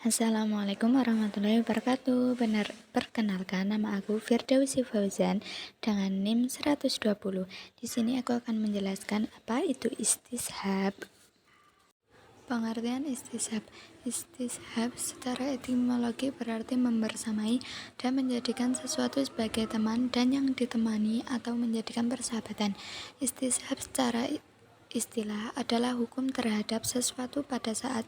Assalamualaikum warahmatullahi wabarakatuh. Perkenalkan, nama aku Firdausi Fauzan dengan NIM 120. Di sini aku akan menjelaskan apa itu istishab. Pengertian istishab. Istishab secara etimologi berarti membersamai dan menjadikan sesuatu sebagai teman dan yang ditemani atau menjadikan persahabatan. Istishab secara istilah adalah hukum terhadap sesuatu pada saat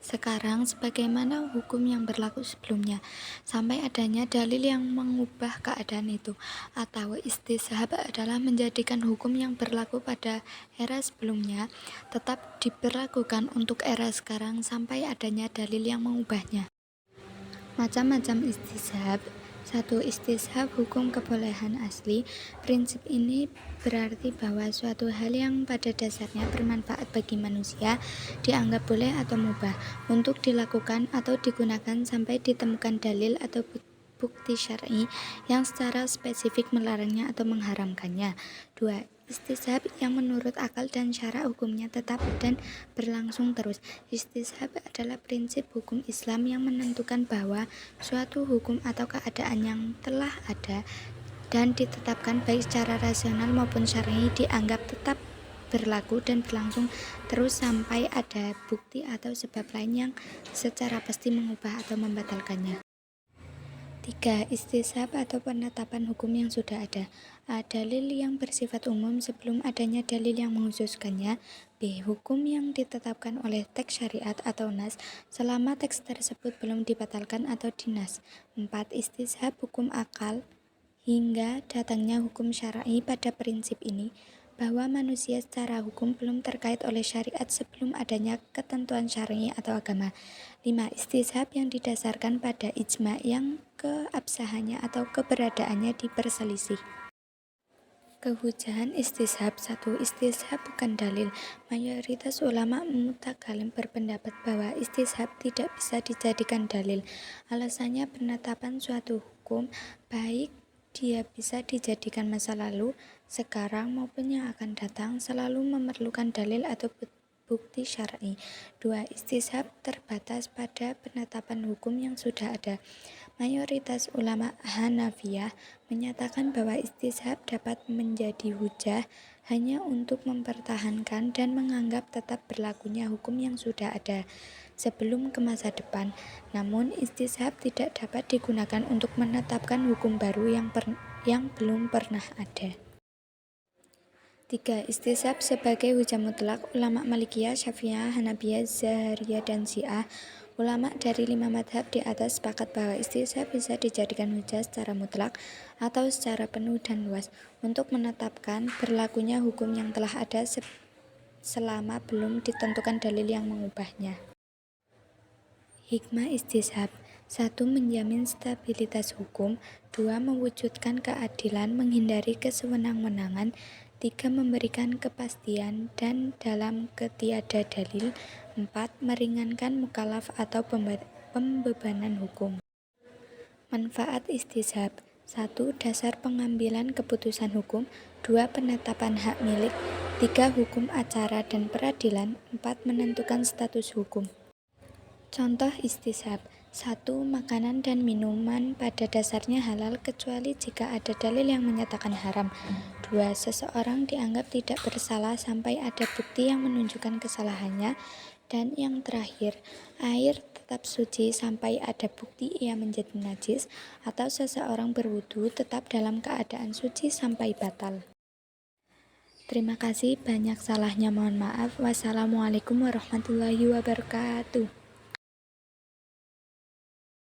sekarang sebagaimana hukum yang berlaku sebelumnya, sampai adanya dalil yang mengubah keadaan itu. Atau istishab adalah menjadikan hukum yang berlaku pada era sebelumnya tetap diberlakukan untuk era sekarang sampai adanya dalil yang mengubahnya. Macam-macam istishab. 1. Istishab hukum kebolehan asli. Prinsip ini berarti bahwa suatu hal yang pada dasarnya bermanfaat bagi manusia dianggap boleh atau mubah untuk dilakukan atau digunakan sampai ditemukan dalil atau bukti syar'i yang secara spesifik melarangnya atau mengharamkannya. 2. Istishab yang menurut akal dan syara hukumnya tetap dan berlangsung terus. Istishab adalah prinsip hukum Islam yang menentukan bahwa suatu hukum atau keadaan yang telah ada dan ditetapkan baik secara rasional maupun syar'i dianggap tetap berlaku dan berlangsung terus sampai ada bukti atau sebab lain yang secara pasti mengubah atau membatalkannya. 3. Istishab atau penetapan hukum yang sudah ada. A. Dalil yang bersifat umum sebelum adanya dalil yang mengkhususkannya. B. Hukum yang ditetapkan oleh teks syariat atau nas selama teks tersebut belum dibatalkan atau dinas. 4. Istishab hukum akal hingga datangnya hukum syar'i. Pada prinsip ini bahwa manusia secara hukum belum terkait oleh syariat sebelum adanya ketentuan syar'i atau agama. 5. Istishab yang didasarkan pada ijma yang keabsahannya atau keberadaannya diperselisih. Kehujahan istishab. 1. Istishab bukan dalil. Mayoritas ulama mutakalim berpendapat bahwa istishab tidak bisa dijadikan dalil. Alasannya penetapan suatu hukum, baik dia bisa dijadikan masa lalu, sekarang maupun yang akan datang, selalu memerlukan dalil atau bukti syar'i. 2. Istishab terbatas pada penetapan hukum yang sudah ada. Mayoritas ulama Hanafiyah menyatakan bahwa istishab dapat menjadi hujah hanya untuk mempertahankan dan menganggap tetap berlakunya hukum yang sudah ada sebelum ke masa depan. Namun istishab tidak dapat digunakan untuk menetapkan hukum baru yang belum pernah ada. 3. Istishab sebagai hujah mutlak. Ulama Malikiyah, Syafi'iyah, Hanabiyah, Zahariyah, dan Syiah, ulama dari 5 madhab di atas sepakat bahwa istishab bisa dijadikan hujah secara mutlak atau secara penuh dan luas untuk menetapkan berlakunya hukum yang telah ada selama belum ditentukan dalil yang mengubahnya. Hikmah istishab. 1. Menjamin stabilitas hukum. 2. Mewujudkan keadilan, menghindari kesewenang-wenangan. 3. Memberikan kepastian dan dalam ketiada dalil. 4. Meringankan mukallaf atau pembebanan hukum. Manfaat istishab. 1. Dasar pengambilan keputusan hukum. 2. Penetapan hak milik. 3. Hukum acara dan peradilan. 4. Menentukan status hukum. Contoh istishab. 1. Makanan dan minuman pada dasarnya halal kecuali jika ada dalil yang menyatakan haram. 2. Seseorang dianggap tidak bersalah sampai ada bukti yang menunjukkan kesalahannya. Dan yang terakhir, air tetap suci sampai ada bukti ia menjadi najis, atau seseorang berwudu tetap dalam keadaan suci sampai batal. Terima kasih, banyak salahnya mohon maaf. Wassalamualaikum warahmatullahi wabarakatuh.